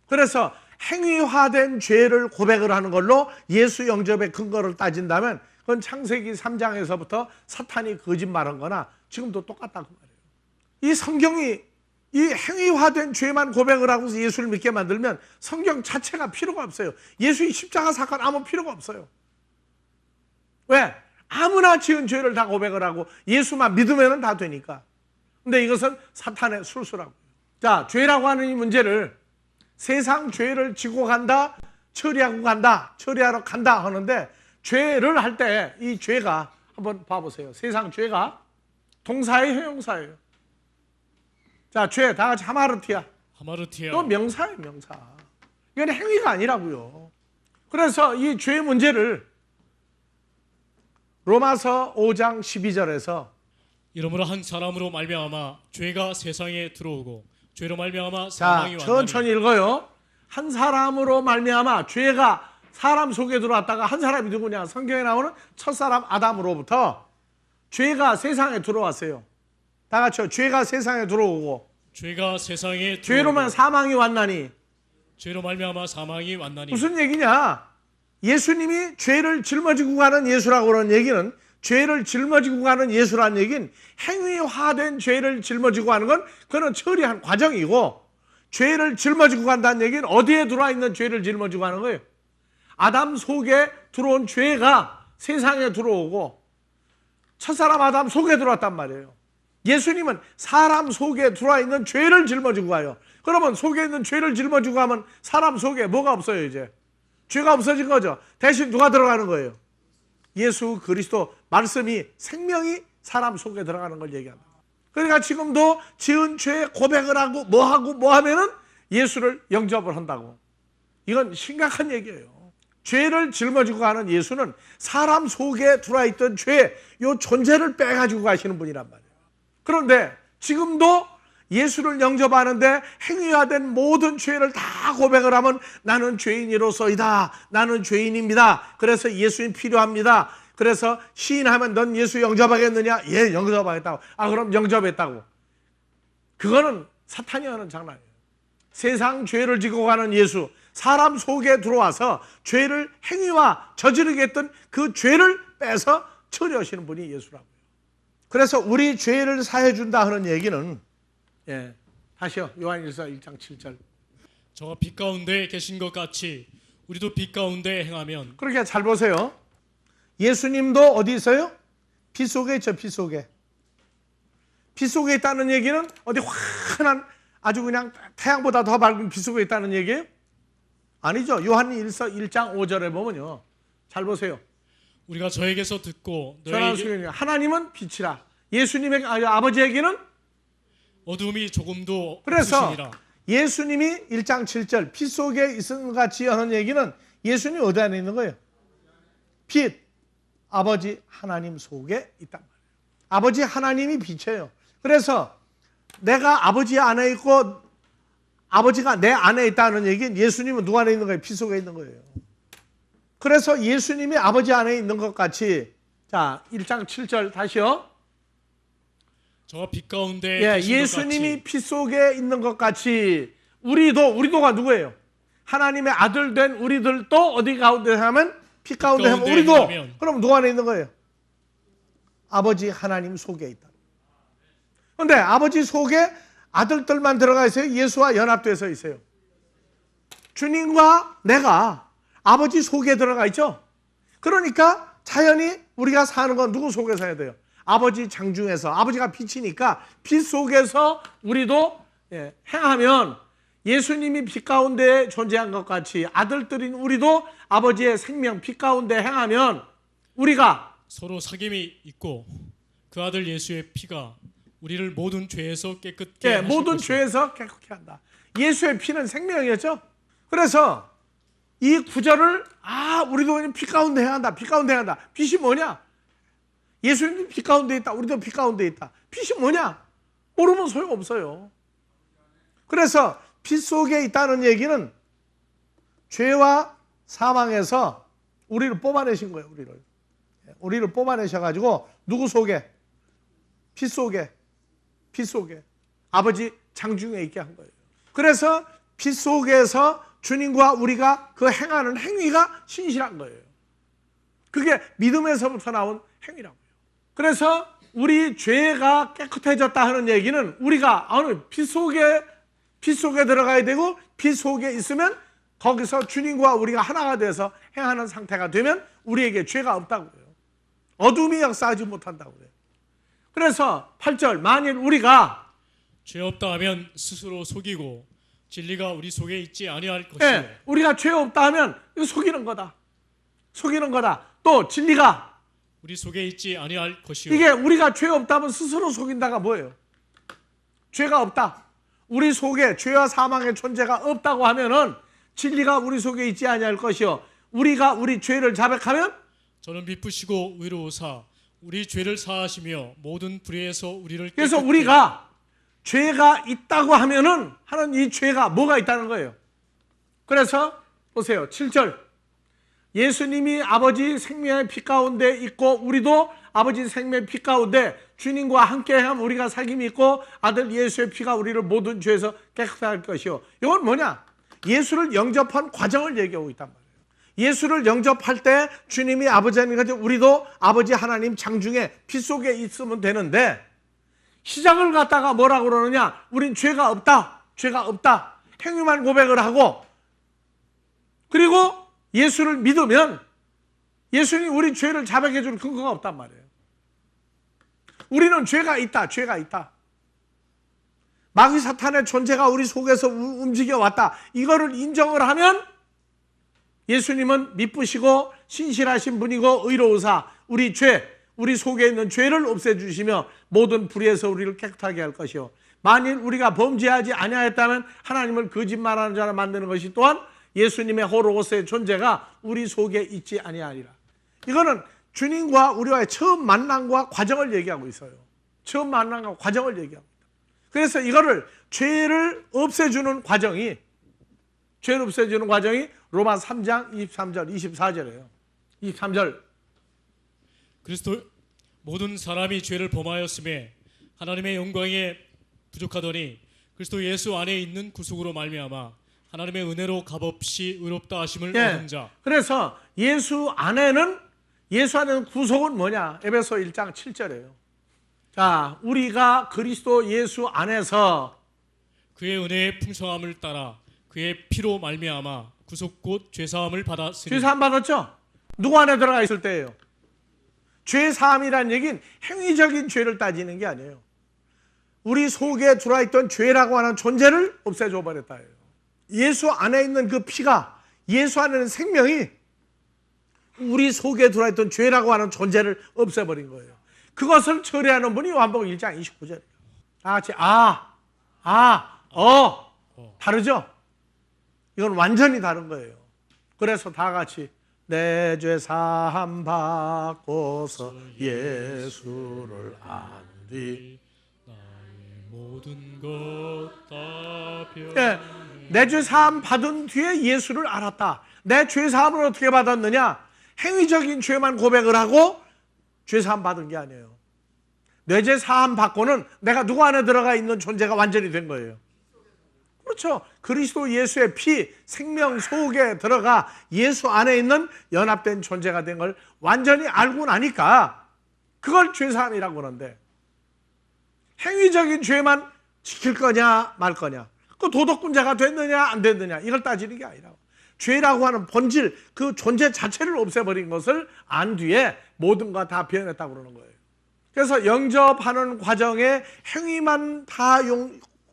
그래서 행위화된 죄를 고백을 하는 걸로 예수 영접의 근거를 따진다면 그건 창세기 3장에서부터 사탄이 거짓말한 거나 지금도 똑같다고 말해요. 이 성경이 이 행위화된 죄만 고백을 하고서 예수를 믿게 만들면 성경 자체가 필요가 없어요. 예수의 십자가 사건 아무 필요가 없어요. 왜? 아무나 지은 죄를 다 고백을 하고 예수만 믿으면 다 되니까. 근데 이것은 사탄의 술수라고요. 자, 죄라고 하는 이 문제를 세상 죄를 지고 간다, 처리하러 간다 하는데 죄를 할 때 이 죄가 한번 봐보세요. 세상 죄가 동사예요, 형용사예요? 자, 죄 다 같이 하마르티아. 하마르티아. 또 명사예요, 명사. 이건 행위가 아니라고요. 그래서 이 죄 문제를 로마서 5장 12절에서 이러므로 한 사람으로 말미암아 죄가 세상에 들어오고 죄로 말미암아 자, 사망이 천천히 읽어요. 한 사람으로 말미암아 죄가 사람 속에 들어왔다가 한 사람이 누구냐? 성경에 나오는 첫사람 아담으로부터 죄가 세상에 들어왔어요. 다 같이요. 죄가 세상에 들어오고 죄가 세상에 죄로만 사망이 왔나니. 죄로 말미암아 사망이 왔나니. 무슨 얘기냐? 예수님이 죄를 짊어지고 가는 예수라고 그러는 얘기는 죄를 짊어지고 가는 예수라는 얘기는 행위화된 죄를 짊어지고 가는 건 그건 처리한 과정이고 죄를 짊어지고 간다는 얘기는 어디에 들어와 있는 죄를 짊어지고 가는 거예요? 아담 속에 들어온 죄가 세상에 들어오고 첫사람 아담 속에 들어왔단 말이에요. 예수님은 사람 속에 들어와 있는 죄를 짊어지고 가요. 그러면 속에 있는 죄를 짊어지고 가면 사람 속에 뭐가 없어요 이제? 죄가 없어진 거죠. 대신 누가 들어가는 거예요? 예수 그리스도 말씀이 생명이 사람 속에 들어가는 걸 얘기합니다. 그러니까 지금도 지은 죄 고백을 하고 뭐 하면은 예수를 영접을 한다고. 이건 심각한 얘기예요. 죄를 짊어지고 가는 예수는 사람 속에 들어와 있던 죄, 요 존재를 빼가지고 가시는 분이란 말이에요. 그런데 지금도 예수를 영접하는데 행위화된 모든 죄를 다 고백을 하면 나는 죄인이로서이다. 나는 죄인입니다. 그래서 예수님 필요합니다. 그래서 시인하면 넌 예수 영접하겠느냐? 예, 영접하겠다고. 아, 그럼 영접했다고. 그거는 사탄이 하는 장난이에요. 세상 죄를 지고 가는 예수, 사람 속에 들어와서 죄를 행위화 저지르게 했던 그 죄를 빼서 처리하시는 분이 예수라고요. 그래서 우리 죄를 사해 준다 하는 얘기는 다시요. 요한일서 1장 7절. 저가 빛 가운데 계신 것 같이 우리도 빛 가운데 행하면. 그렇게 잘 보세요. 예수님도 어디 있어요? 빛 속에 있죠. 빛 속에. 빛 속에 있다는 얘기는 어디 환한 아주 그냥 태양보다 더 밝은 빛 속에 있다는 얘기예요? 아니죠. 요한일서 1장 5절에 보면요. 잘 보세요. 우리가 저에게서 듣고 너에게 하나님은 빛이라. 예수님의 아버지에게는 어둠이 조금도 그래서 없으시니라. 예수님이 1장 7절 빛 속에 있은 것 같이 하는 얘기는 예수님이 어디 안에 있는 거예요? 빛, 아버지 하나님 속에 있단 말이에요. 아버지 하나님이 빛이에요. 그래서 내가 아버지 안에 있고 아버지가 내 안에 있다는 얘기는 예수님은 누구 안에 있는 거예요? 빛 속에 있는 거예요. 그래서 예수님이 아버지 안에 있는 것 같이 자 1장 7절 다시요. 저가 빛 가운데 예수님이 빛 속에 있는 것 같이 우리도가 누구예요? 하나님의 아들 된 우리들도 어디 가운데 하면 빛 가운데 하면 우리도 하면. 그럼 누구 안에 있는 거예요? 아버지 하나님 속에 있다. 그런데 아버지 속에 아들들만 들어가 있어요? 예수와 연합돼서 있어요? 주님과 내가 아버지 속에 들어가 있죠? 그러니까 자연히 우리가 사는 건 누구 속에서 해야 돼요? 아버지 장중에서. 아버지가 빛이니까 빛 속에서 우리도 행하면 예수님이 빛 가운데 존재한 것 같이 아들들인 우리도 아버지의 생명 빛 가운데 행하면 우리가 서로 사귐이 있고 그 아들 예수의 피가 우리를 모든 죄에서 깨끗게 하실 모든 것이고. 죄에서 깨끗게 한다. 예수의 피는 생명이었죠. 그래서 이 구절을 우리도 빛 가운데 해야 한다. 빛 가운데 해야 한다. 빛이 뭐냐? 예수님도 빛 가운데 있다. 우리도 빛 가운데 있다. 빛이 뭐냐? 모르면 소용없어요. 그래서 빛 속에 있다는 얘기는 죄와 사망에서 우리를 뽑아내신 거예요. 우리를 뽑아내셔가지고 누구 속에? 빛 속에. 빛 속에. 아버지 장중에 있게 한 거예요. 그래서 빛 속에서 주님과 우리가 그 행하는 행위가 신실한 거예요. 그게 믿음에서부터 나온 행위라고요. 그래서 우리 죄가 깨끗해졌다 하는 얘기는 우리가 어느 빛 속에 들어가야 되고 빛 속에 있으면 거기서 주님과 우리가 하나가 돼서 행하는 상태가 되면 우리에게 죄가 없다고 해요. 어둠이 역사하지 못한다고 해요. 그래서 8절 만일 우리가 죄 없다 하면 스스로 속이고 진리가 우리 속에 있지 아니할 것이요. 예, 우리가 죄 없다 하면 이거 속이는 거다. 속이는 거다. 또 진리가 우리 속에 있지 아니할 것이요. 이게 우리가 죄 없다면 스스로 속인다가 뭐예요? 죄가 없다. 우리 속에 죄와 사망의 존재가 없다고 하면은 진리가 우리 속에 있지 아니할 것이요. 우리가 우리 죄를 자백하면 저는 미쁘시고 의로우사 우리 죄를 사하시며 모든 불의에서 우리를 그래서 깨끗게 우리가 죄가 있다고 하면은 하는 이 죄가 뭐가 있다는 거예요. 그래서 보세요. 7절 예수님이 아버지 생명의 피 가운데 있고 우리도 아버지 생명의 피 가운데 주님과 함께함 우리가 사귐이 있고 아들 예수의 피가 우리를 모든 죄에서 깨끗하게 할 것이요. 이건 뭐냐? 예수를 영접한 과정을 얘기하고 있단 말이에요. 예수를 영접할 때 주님이 아버지 하나님 같이 우리도 아버지 하나님 장중에 피 속에 있으면 되는데 시작을 갖다가 뭐라고 그러느냐? 우린 죄가 없다. 죄가 없다. 행위만 고백을 하고 그리고 예수를 믿으면 예수님 우리 죄를 자백해 줄 근거가 없단 말이에요. 우리는 죄가 있다. 죄가 있다. 마귀 사탄의 존재가 우리 속에서 움직여 왔다. 이거를 인정을 하면 예수님은 미쁘시고 신실하신 분이고 의로우사 우리 죄, 우리 속에 있는 죄를 없애주시며 모든 불의에서 우리를 깨끗하게 할 것이요. 만일 우리가 범죄하지 아니하였다면 하나님을 거짓말하는 자로 만드는 것이 또한 예수님의 호로고스의 존재가 우리 속에 있지 아니하리라. 이거는 주님과 우리와의 처음 만남과 과정을 얘기하고 있어요. 처음 만남과 과정을 얘기하고 있다. 그래서 이거를 죄를 없애주는 과정이 로마 3장 23절 24절이에요. 23절 그리스도 모든 사람이 죄를 범하였음에 하나님의 영광에 부족하더니 그리스도 예수 안에 있는 구속으로 말미암아 하나님의 은혜로 값없이 의롭다 하심을 얻은 자. 그래서 예수 안에는 구속은 뭐냐? 에베소 1장 7절이에요. 자, 우리가 그리스도 예수 안에서 그의 은혜의 풍성함을 따라 그의 피로 말미암아 구속 곧 죄사함을 받았으니. 죄사함 받았죠? 누구 안에 들어가 있을 때예요? 죄사함이란 얘기는 행위적인 죄를 따지는 게 아니에요. 우리 속에 들어와 있던 죄라고 하는 존재를 없애줘 버렸다 해요. 예수 안에 있는 그 피가, 예수 안에 있는 생명이 우리 속에 들어와 있던 죄라고 하는 존재를 없애버린 거예요. 그것을 처리하는 분이 요한복음 1장 29절이에요. 다 같이 다르죠? 이건 완전히 다른 거예요. 그래서 다 같이 내 죄 사함 받고서 예수를 안뒤 모든 것다 내 죄 사함 받은 뒤에 예수를 알았다. 내 죄 사함을 어떻게 받았느냐? 행위적인 죄만 고백을 하고 죄 사함 받은 게 아니에요. 내 죄 사함 받고는 내가 누구 안에 들어가 있는 존재가 완전히 된 거예요. 그렇죠. 그리스도 예수의 피, 생명 속에 들어가 예수 안에 있는 연합된 존재가 된 걸 완전히 알고 나니까 그걸 죄사함이라고 그러는데 행위적인 죄만 지킬 거냐 말 거냐, 그 도덕군자가 됐느냐 안 됐느냐 이걸 따지는 게 아니라 죄라고 하는 본질, 그 존재 자체를 없애버린 것을 안 뒤에 모든 거 다 변했다고 그러는 거예요. 그래서 영접하는 과정에 행위만 다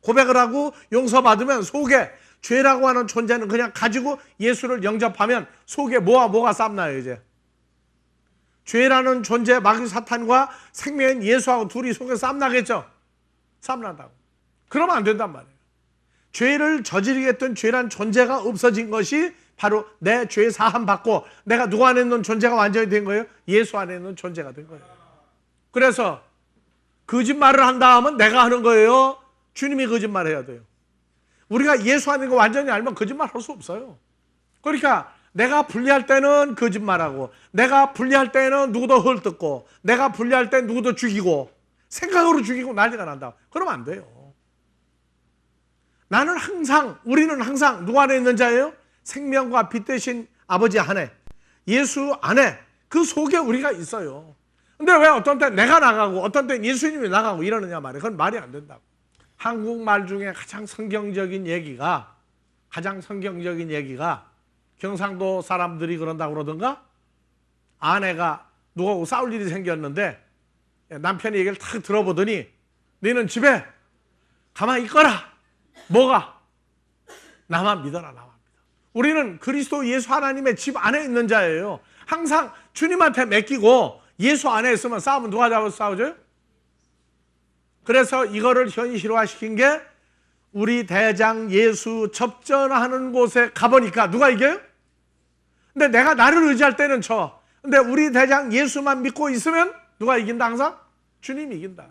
고백을 하고 용서받으면 속에 죄라고 하는 존재는 그냥 가지고 예수를 영접하면 속에 뭐가 쌈나요. 이제 죄라는 존재, 마귀 사탄과 생명인 예수하고 둘이 속에 쌈나겠죠. 쌈난다고. 그러면 안 된단 말이에요. 죄를 저지르게 했던 죄란 존재가 없어진 것이 바로 내 죄 사함 받고 내가 누구 안에 있는 존재가 완전히 된 거예요? 예수 안에 있는 존재가 된 거예요. 그래서 거짓말을 한다 하면 내가 하는 거예요? 주님이 거짓말해야 돼요. 우리가 예수 안에 있는 거 완전히 알면 거짓말 할 수 없어요. 그러니까 내가 불리할 때는 거짓말하고, 내가 불리할 때는 누구도 헐뜯고, 내가 불리할 때는 누구도 죽이고, 생각으로 죽이고 난리가 난다. 그러면 안 돼요. 우리는 항상 누구 안에 있는 자예요? 생명과 빛 되신 아버지 안에, 예수 안에, 그 속에 우리가 있어요. 근데 왜 어떤 때 내가 나가고 어떤 때 예수님이 나가고 이러느냐 말이에요. 그건 말이 안 된다고. 한국말 중에 가장 성경적인 얘기가 경상도 사람들이 그런다고 그러던가, 아내가 누구하고 싸울 일이 생겼는데 남편이 얘기를 탁 들어보더니 너는 집에 가만히 있거라. 뭐가? 나만 믿어라. 나만 믿어. 우리는 그리스도 예수 하나님의 집 안에 있는 자예요. 항상 주님한테 맡기고 예수 안에 있으면 싸우면 누가 잡아서 싸워줘요? 그래서 이거를 현실화시킨 게 우리 대장 예수 접전하는 곳에 가보니까 누가 이겨요? 근데 내가 나를 의지할 때는 져. 근데 우리 대장 예수만 믿고 있으면 누가 이긴다 항상? 주님이 이긴다.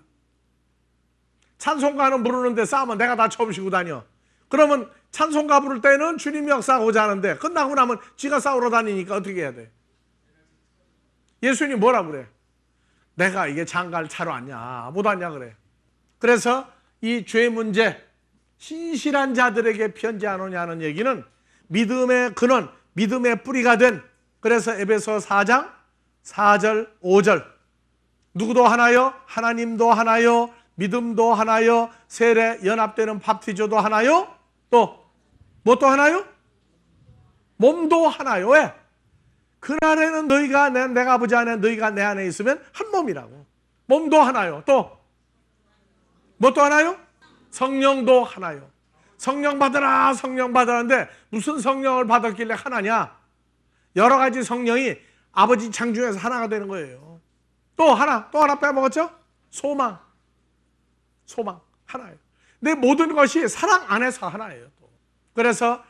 찬송가는 부르는데 싸우면 내가 다 처음시고 다녀. 그러면 찬송가 부를 때는 주님이 역사하고자 하는데 끝나고 나면 지가 싸우러 다니니까 어떻게 해야 돼? 예수님 뭐라 그래? 내가 이게 장가를 차러 왔냐 못 왔냐 그래. 그래서 이 죄 문제, 신실한 자들에게 편지하노냐는 얘기는 믿음의 근원, 믿음의 뿌리가 된, 그래서 에베소 4장 4절 5절 누구도 하나요? 하나님도 하나요? 믿음도 하나요? 세례 연합되는 밥티조도 하나요? 또 뭐 또 하나요? 몸도 하나요. 왜? 그날에는 너희가 내가 아버지 안에 너희가 내 안에 있으면 한 몸이라고. 몸도 하나요. 또 뭐 또 하나요? 성령도 하나요. 성령 받으라 성령 받으라는데 무슨 성령을 받았길래 하나냐? 여러 가지 성령이 아버지 창중에서 하나가 되는 거예요. 또 하나 빼먹었죠? 소망 하나예요. 내 모든 것이 사랑 안에서 하나예요. 또. 그래서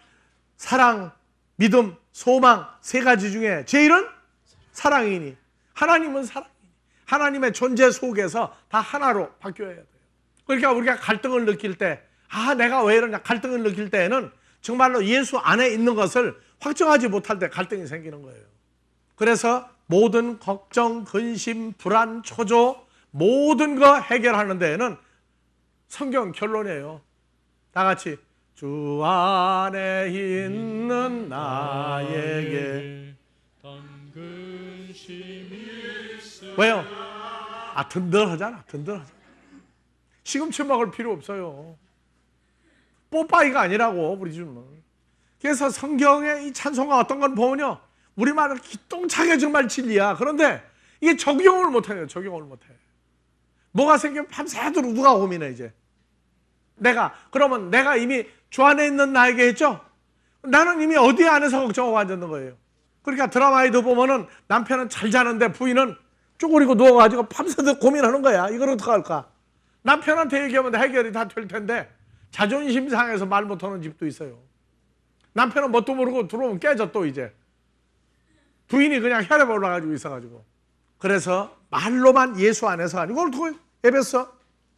사랑, 믿음, 소망 세 가지 중에 제일은 사랑이니, 하나님은 사랑이니, 하나님의 존재 속에서 다 하나로 바뀌어야 돼요. 그러니까 우리가 갈등을 느낄 때, 내가 왜 이러냐 갈등을 느낄 때에는 정말로 예수 안에 있는 것을 확정하지 못할 때 갈등이 생기는 거예요. 그래서 모든 걱정, 근심, 불안, 초조 모든 거 해결하는 데에는 성경 결론이에요. 다 같이 주 안에 있는 나에게 왜요? 든든하잖아. 시금치 먹을 필요 없어요. 뽀빠이가 아니라고 우리 주는. 그래서 성경의 이 찬송가 어떤 건 보면요, 우리말은 기똥차게 정말 진리야. 그런데 이게 적용을 못해요. 뭐가 생기면 밤새도록 누가 고민해 이제. 그러면 내가 이미 주 안에 있는 나에게 했죠? 나는 이미 어디 안에서 걱정하고 앉았는 거예요. 그러니까 드라마에도 보면은 남편은 잘 자는데 부인은 쪼그리고 누워가지고 밤새도록 고민하는 거야. 이걸 어떡할까? 남편한테 얘기하면 해결이 다 될 텐데 자존심 상해서 말 못하는 집도 있어요. 남편은 뭣도 모르고 들어오면 깨져 또 이제. 부인이 그냥 혈압 올라가지고 있어가지고. 그래서 말로만 예수 안에서 아니고 이걸 에베소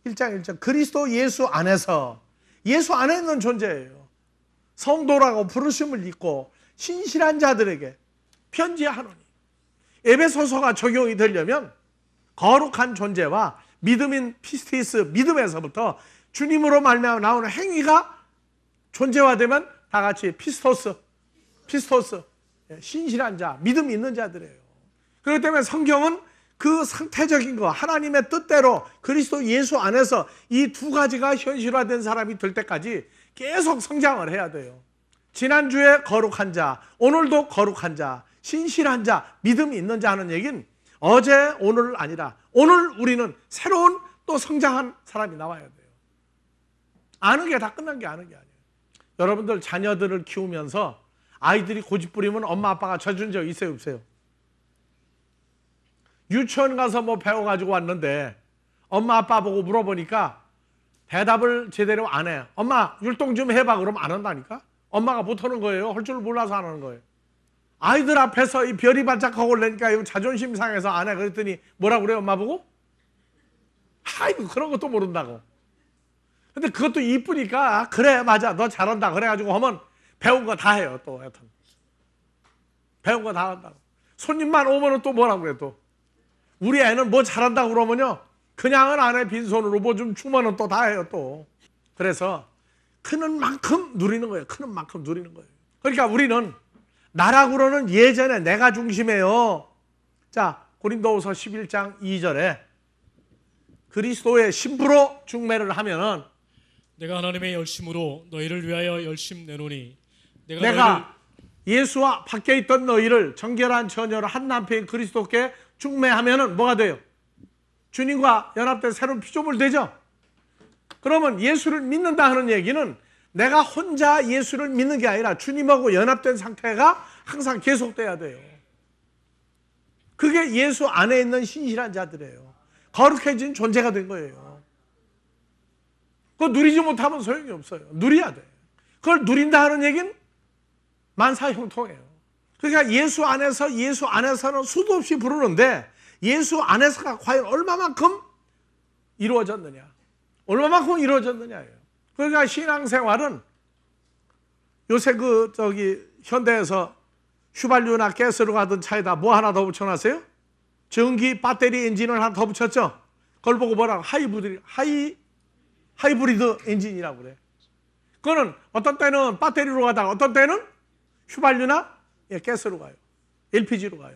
1장 1절 그리스도 예수 안에서, 예수 안에 있는 존재예요. 성도라고 부르심을 입고 신실한 자들에게 편지하노니. 에베소서가 적용이 되려면 거룩한 존재와 믿음인 피스티스, 믿음에서부터 주님으로 말미암아 나오는 행위가 존재화되면 다 같이 피스토스, 신실한 자, 믿음이 있는 자들이에요. 그렇기 때문에 성경은 그 상태적인 거, 하나님의 뜻대로 그리스도 예수 안에서 이 두 가지가 현실화된 사람이 될 때까지 계속 성장을 해야 돼요. 지난주에 거룩한 자, 오늘도 거룩한 자, 신실한 자, 믿음이 있는 자 하는 얘기는 어제, 오늘 아니라 오늘 우리는 새로운 또 성장한 사람이 나와야 돼요. 아는 게 다 끝난 게 아는 게 아니에요. 여러분들 자녀들을 키우면서 아이들이 고집부리면 엄마 아빠가 져준 적 있어요 없어요? 유치원 가서 뭐 배워가지고 왔는데 엄마 아빠 보고 물어보니까 대답을 제대로 안 해. 엄마 율동 좀 해봐 그러면 안 한다니까? 엄마가 못하는 거예요. 할 줄 몰라서 안 하는 거예요. 아이들 앞에서 이 별이 반짝하고 그러니까 자존심 상해서 안 해. 그랬더니 뭐라고 그래요 엄마 보고? 아이고 그런 것도 모른다고. 근데 그것도 이쁘니까 그래 맞아 너 잘한다 그래가지고 하면 배운 거 다 해요. 또 하여튼 배운 거 다 한다고. 손님만 오면은 또 뭐라고 그래 또. 우리 애는 뭐 잘한다고 그러면요 그냥은 안 해. 빈손으로 뭐 좀 주면은 또 다 해요 또. 그래서 크는 만큼 누리는 거예요. 크는 만큼 누리는 거예요. 그러니까 우리는 나라고는 예전에 내가 중심이에요. 자, 고린도후서 11장 2절에 그리스도의 신부로 중매를 하면은 내가 하나님의 열심으로 너희를 위하여 열심 내노니 내가 예수와 밖에 있던 너희를 정결한 처녀로 한 남편인 그리스도께 중매하면은 뭐가 돼요? 주님과 연합된 새로운 피조물 되죠? 그러면 예수를 믿는다 하는 얘기는 내가 혼자 예수를 믿는 게 아니라 주님하고 연합된 상태가 항상 계속돼야 돼요. 그게 예수 안에 있는 신실한 자들이에요. 거룩해진 존재가 된 거예요. 그거 누리지 못하면 소용이 없어요. 누려야 돼. 그걸 누린다 하는 얘기는 만사형통해요. 그러니까 예수 안에서는 수도 없이 부르는데 예수 안에서가 과연 얼마만큼 이루어졌느냐, 얼마만큼 이루어졌느냐예요. 그러니까 신앙생활은 요새 현대에서 휘발유나 가스로 가던 차에다 뭐 하나 더 붙여놨어요? 전기 배터리 엔진을 하나 더 붙였죠? 그걸 보고 뭐라고? 하이브리드 엔진이라고 그래. 그거는 어떤 때는 배터리로 가다가 어떤 때는 휘발유나 가스로 가요. LPG로 가요.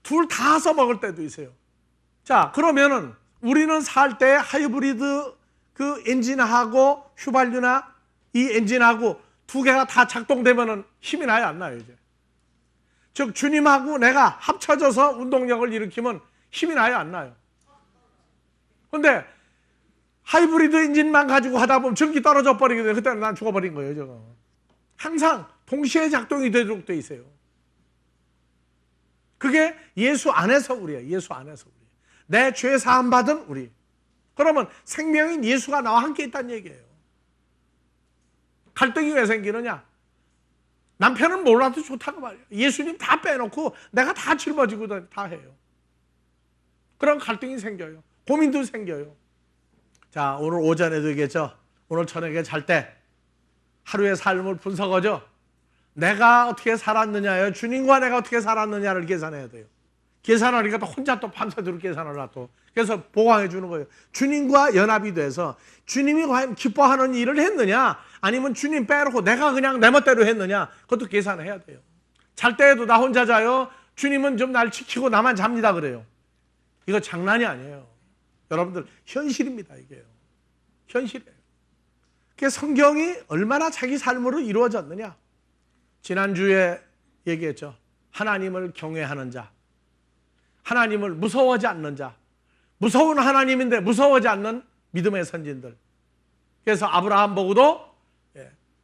둘 다 써먹을 때도 있어요. 자, 그러면은 우리는 살 때 하이브리드 그 엔진하고 휘발유나 이 엔진하고 두 개가 다 작동되면은 힘이 나요, 안 나요, 이제? 즉, 주님하고 내가 합쳐져서 운동력을 일으키면 힘이 나요, 안 나요? 근데 하이브리드 엔진만 가지고 하다 보면 전기 떨어져 버리게 돼요. 그때는 난 죽어버린 거예요, 저거. 항상 동시에 작동이 되도록 돼 있어요. 그게 예수 안에서 우리예요. 예수 안에서 우리. 내 죄 사함 받은 우리. 그러면 생명인 예수가 나와 함께 있다는 얘기예요. 갈등이 왜 생기느냐? 남편은 몰라도 좋다고 말이에요. 예수님 다 빼놓고 내가 다 짊어지고 다 해요. 그런 갈등이 생겨요. 고민도 생겨요. 자, 오늘 오전에도 얘기했죠. 오늘 저녁에 잘 때 하루의 삶을 분석하죠. 내가 어떻게 살았느냐요. 주님과 내가 어떻게 살았느냐를 계산해야 돼요. 계산하니까 또 혼자 또 밤새도록 계산을 하고 그래서 보강해 주는 거예요. 주님과 연합이 돼서 주님이 과연 기뻐하는 일을 했느냐 아니면 주님 빼놓고 내가 그냥 내 멋대로 했느냐 그것도 계산해야 돼요. 잘 때에도 나 혼자 자요. 주님은 좀 날 지키고 나만 잡니다 그래요. 이거 장난이 아니에요. 여러분들 현실입니다. 이게요. 현실이에요. 그게 성경이 얼마나 자기 삶으로 이루어졌느냐. 지난주에 얘기했죠. 하나님을 경외하는 자, 하나님을 무서워하지 않는 자, 무서운 하나님인데 무서워하지 않는 믿음의 선진들. 그래서 아브라함 보고도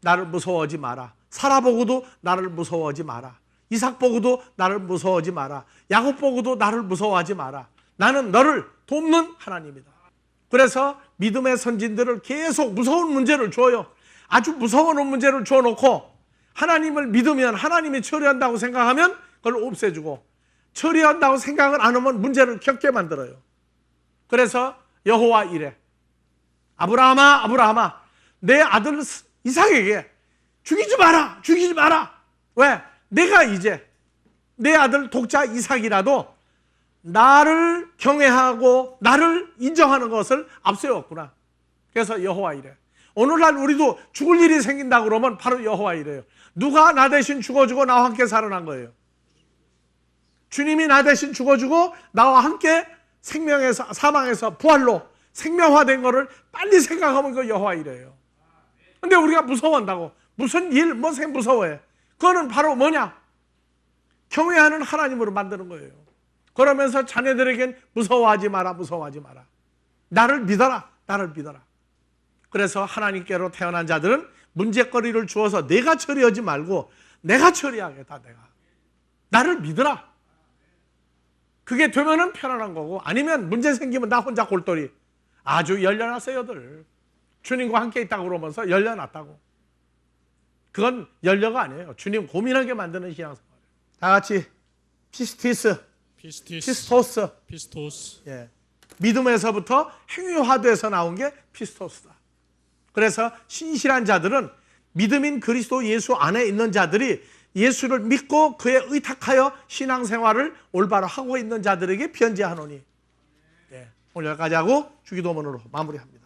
나를 무서워하지 마라. 사라 보고도 나를 무서워하지 마라. 이삭 보고도 나를 무서워하지 마라. 야곱 보고도 나를 무서워하지 마라. 나는 너를 돕는 하나님이다. 그래서 믿음의 선진들을 계속 무서운 문제를 줘요. 아주 무서운 문제를 줘놓고 하나님을 믿으면 하나님이 처리한다고 생각하면 그걸 없애주고 처리한다고 생각을 안 하면 문제를 겪게 만들어요. 그래서 여호와 이래. 아브라함아, 아브라함아, 내 아들 이삭에게 죽이지 마라, 죽이지 마라. 왜? 내가 이제 내 아들 독자 이삭이라도 나를 경외하고 나를 인정하는 것을 앞세웠구나. 그래서 여호와 이래. 오늘날 우리도 죽을 일이 생긴다 그러면 바로 여호와 이래요. 누가 나 대신 죽어주고 나와 함께 살아난 거예요. 주님이 나 대신 죽어주고 나와 함께 생명에서 사망에서 부활로 생명화된 거를 빨리 생각하면 그 여호와 이래요. 근데 우리가 무서워한다고 무슨 일, 무슨 무서워해. 그거는 바로 뭐냐? 경외하는 하나님으로 만드는 거예요. 그러면서 자녀들에겐 무서워하지 마라, 무서워하지 마라. 나를 믿어라, 나를 믿어라. 그래서 하나님께로 태어난 자들은 문제거리를 주어서 내가 처리하지 말고 내가 처리하겠다, 내가. 나를 믿어라. 그게 되면은 편안한 거고 아니면 문제 생기면 나 혼자 골똘히. 아주 열려놨어요들. 주님과 함께 있다고 그러면서 열려놨다고. 그건 열려가 아니에요. 주님 고민하게 만드는 신앙생활이에요. 다 같이 피스토스. 예. 믿음에서부터 행위화돼서 나온 게 피스토스다. 그래서 신실한 자들은 믿음인 그리스도 예수 안에 있는 자들이 예수를 믿고 그에 의탁하여 신앙생활을 올바로 하고 있는 자들에게 편지하노니. 예. 오늘 여기까지 하고 주기도문으로 마무리합니다.